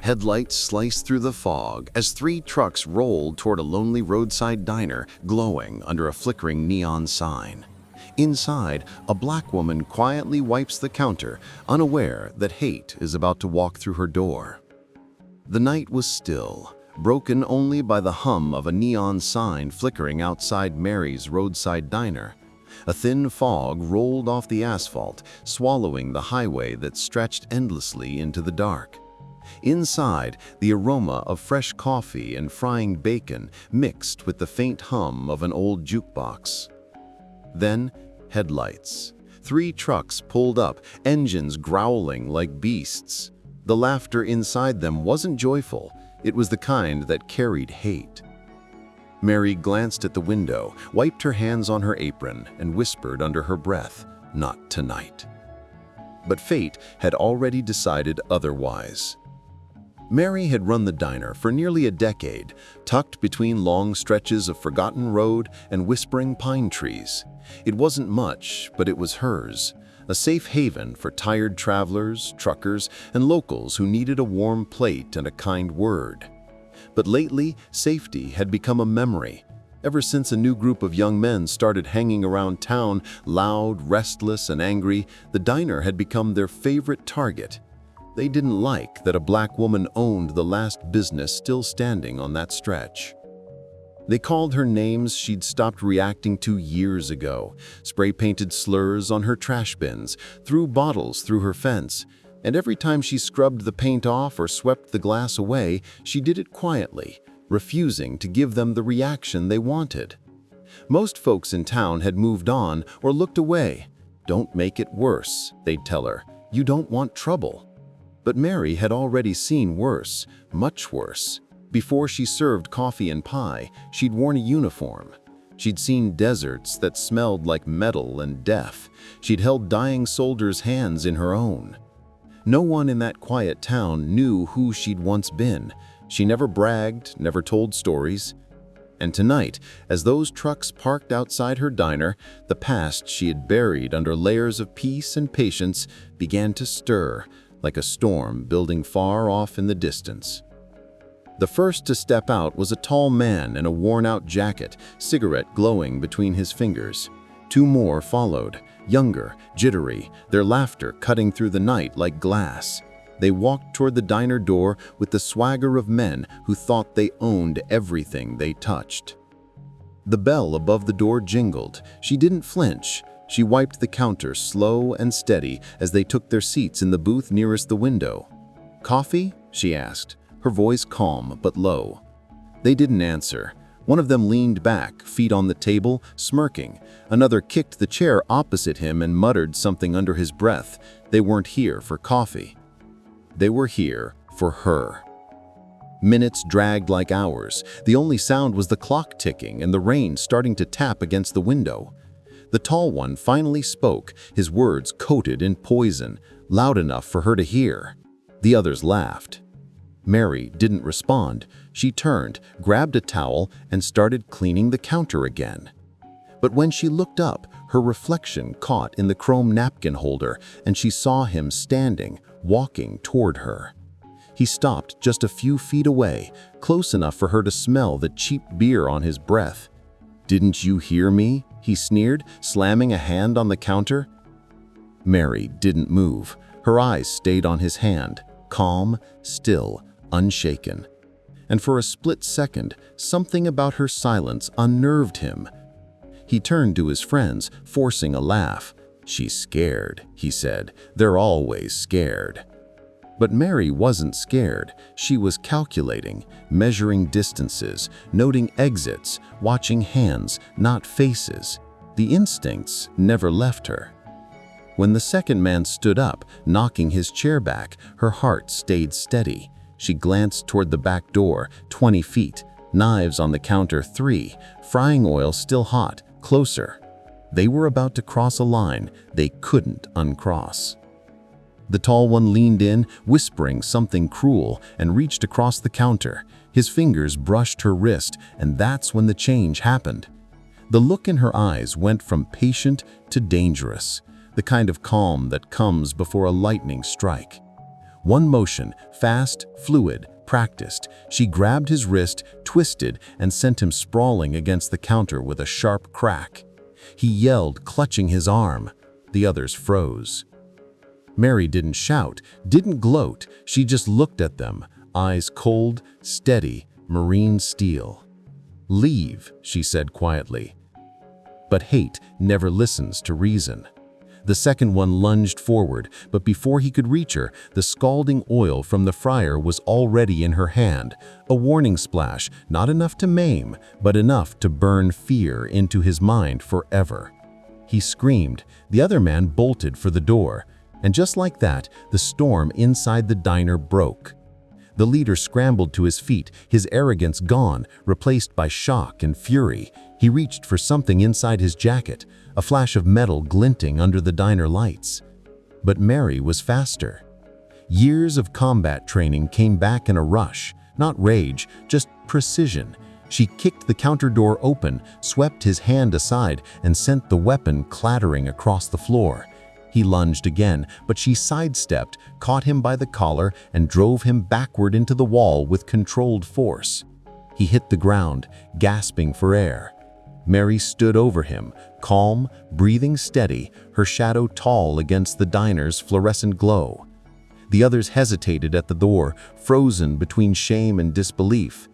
Headlights sliced through the fog as three trucks rolled toward a lonely roadside diner glowing under a flickering neon sign. Inside, a black woman quietly wipes the counter, unaware that hate is about to walk through her door. The night was still, broken only by the hum of a neon sign flickering outside Mary's roadside diner. A thin fog rolled off the asphalt, swallowing the highway that stretched endlessly into the dark. Inside, the aroma of fresh coffee and frying bacon mixed with the faint hum of an old jukebox. Then, headlights. Three trucks pulled up, engines growling like beasts. The laughter inside them wasn't joyful, it was the kind that carried hate. Mary glanced at the window, wiped her hands on her apron, and whispered under her breath, "Not tonight." But fate had already decided otherwise. Mary had run the diner for nearly a decade, tucked between long stretches of forgotten road and whispering pine trees. It wasn't much, but it was hers, a safe haven for tired travelers, truckers, and locals who needed a warm plate and a kind word. But lately, safety had become a memory. Ever since a new group of young men started hanging around town, loud, restless, and angry, the diner had become their favorite target. They didn't like that a black woman owned the last business still standing on that stretch. They called her names she'd stopped reacting to years ago, spray-painted slurs on her trash bins, threw bottles through her fence, and every time she scrubbed the paint off or swept the glass away, she did it quietly, refusing to give them the reaction they wanted. Most folks in town had moved on or looked away. "Don't make it worse," they'd tell her. "You don't want trouble." But Mary had already seen worse, much worse. Before she served coffee and pie, she'd worn a uniform. She'd seen deserts that smelled like metal and death. She'd held dying soldiers' hands in her own. No one in that quiet town knew who she'd once been. She never bragged, never told stories. And tonight, as those trucks parked outside her diner, the past she had buried under layers of peace and patience began to stir, like a storm building far off in the distance. The first to step out was a tall man in a worn-out jacket, cigarette glowing between his fingers. Two more followed, younger, jittery, their laughter cutting through the night like glass. They walked toward the diner door with the swagger of men who thought they owned everything they touched. The bell above the door jingled. She didn't flinch. She wiped the counter slow and steady as they took their seats in the booth nearest the window. "Coffee?" she asked, her voice calm but low. They didn't answer. One of them leaned back, feet on the table, smirking. Another kicked the chair opposite him and muttered something under his breath. They weren't here for coffee. They were here for her. Minutes dragged like hours. The only sound was the clock ticking and the rain starting to tap against the window. The tall one finally spoke, his words coated in poison, loud enough for her to hear. The others laughed. Mary didn't respond. She turned, grabbed a towel, and started cleaning the counter again. But when she looked up, her reflection caught in the chrome napkin holder, and she saw him standing, walking toward her. He stopped just a few feet away, close enough for her to smell the cheap beer on his breath. "Didn't you hear me?" he sneered, slamming a hand on the counter. Mary didn't move. Her eyes stayed on his hand, calm, still, unshaken. And for a split second, something about her silence unnerved him. He turned to his friends, forcing a laugh. "She's scared," he said. "They're always scared." But Mary wasn't scared. She was calculating, measuring distances, noting exits, watching hands, not faces. The instincts never left her. When the second man stood up, knocking his chair back, her heart stayed steady. She glanced toward the back door, 20 feet, knives on the counter 3, frying oil still hot, closer. They were about to cross a line they couldn't uncross. The tall one leaned in, whispering something cruel, and reached across the counter. His fingers brushed her wrist, and that's when the change happened. The look in her eyes went from patient to dangerous, the kind of calm that comes before a lightning strike. One motion, fast, fluid, practiced. She grabbed his wrist, twisted, and sent him sprawling against the counter with a sharp crack. He yelled, clutching his arm. The others froze. Mary didn't shout, didn't gloat. She just looked at them, eyes cold, steady, marine steel. "Leave," she said quietly. But hate never listens to reason. The second one lunged forward, but before he could reach her, the scalding oil from the fryer was already in her hand, a warning splash, not enough to maim, but enough to burn fear into his mind forever. He screamed. The other man bolted for the door, and just like that, the storm inside the diner broke. The leader scrambled to his feet, his arrogance gone, replaced by shock and fury. He reached for something inside his jacket, a flash of metal glinting under the diner lights. But Mary was faster. Years of combat training came back in a rush, not rage, just precision. She kicked the counter door open, swept his hand aside, and sent the weapon clattering across the floor. He lunged again, but she sidestepped, caught him by the collar, and drove him backward into the wall with controlled force. He hit the ground, gasping for air. Mary stood over him, calm, breathing steady, her shadow tall against the diner's fluorescent glow. The others hesitated at the door, frozen between shame and disbelief.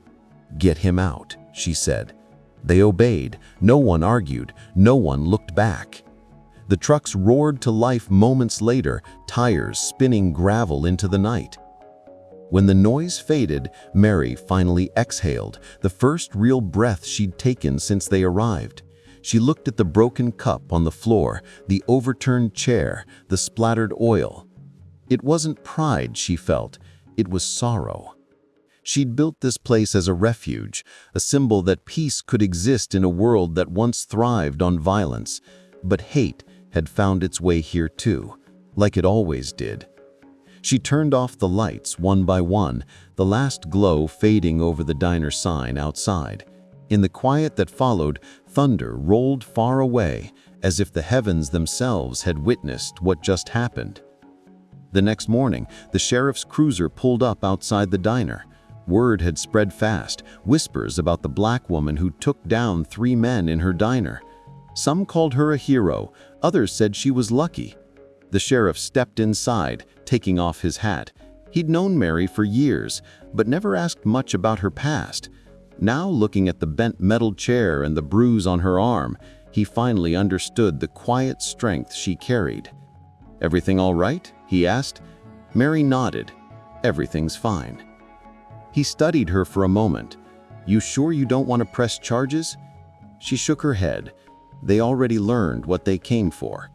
"Get him out," she said. They obeyed. No one argued. No one looked back. The trucks roared to life moments later, tires spinning gravel into the night. When the noise faded, Mary finally exhaled, the first real breath she'd taken since they arrived. She looked at the broken cup on the floor, the overturned chair, the splattered oil. It wasn't pride she felt, it was sorrow. She'd built this place as a refuge, a symbol that peace could exist in a world that once thrived on violence. But hate had found its way here too, like it always did. She turned off the lights one by one, the last glow fading over the diner sign outside. In the quiet that followed, thunder rolled far away, as if the heavens themselves had witnessed what just happened. The next morning, the sheriff's cruiser pulled up outside the diner. Word had spread fast, whispers about the black woman who took down 3 men in her diner. Some called her a hero, others said she was lucky. The sheriff stepped inside, taking off his hat. He'd known Mary for years, but never asked much about her past. Now, looking at the bent metal chair and the bruise on her arm, he finally understood the quiet strength she carried. "Everything all right?" he asked. Mary nodded. "Everything's fine." He studied her for a moment. "You sure you don't want to press charges?" She shook her head. They already learned what they came for.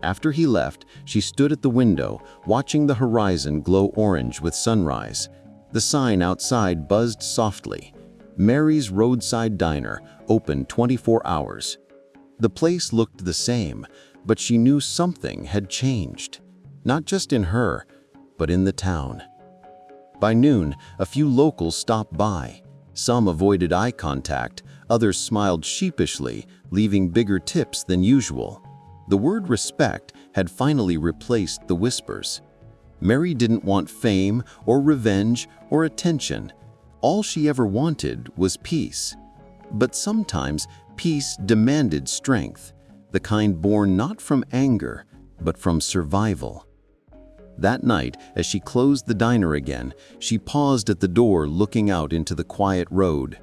After he left, she stood at the window, watching the horizon glow orange with sunrise. The sign outside buzzed softly. Mary's Roadside Diner, open 24 hours. The place looked the same, but she knew something had changed. Not just in her, but in the town. By noon, a few locals stopped by. Some avoided eye contact, others smiled sheepishly, leaving bigger tips than usual. The word respect had finally replaced the whispers. Mary didn't want fame or revenge or attention. All she ever wanted was peace. But sometimes peace demanded strength, the kind born not from anger, but from survival. That night, as she closed the diner again, she paused at the door looking out into the quiet road.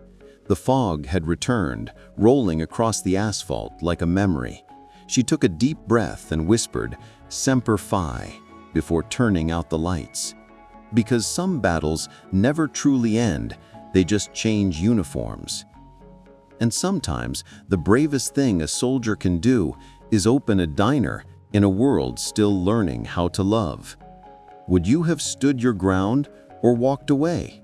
The fog had returned, rolling across the asphalt like a memory. She took a deep breath and whispered, "Semper Fi," before turning out the lights. Because some battles never truly end, they just change uniforms. And sometimes the bravest thing a soldier can do is open a diner in a world still learning how to love. Would you have stood your ground or walked away?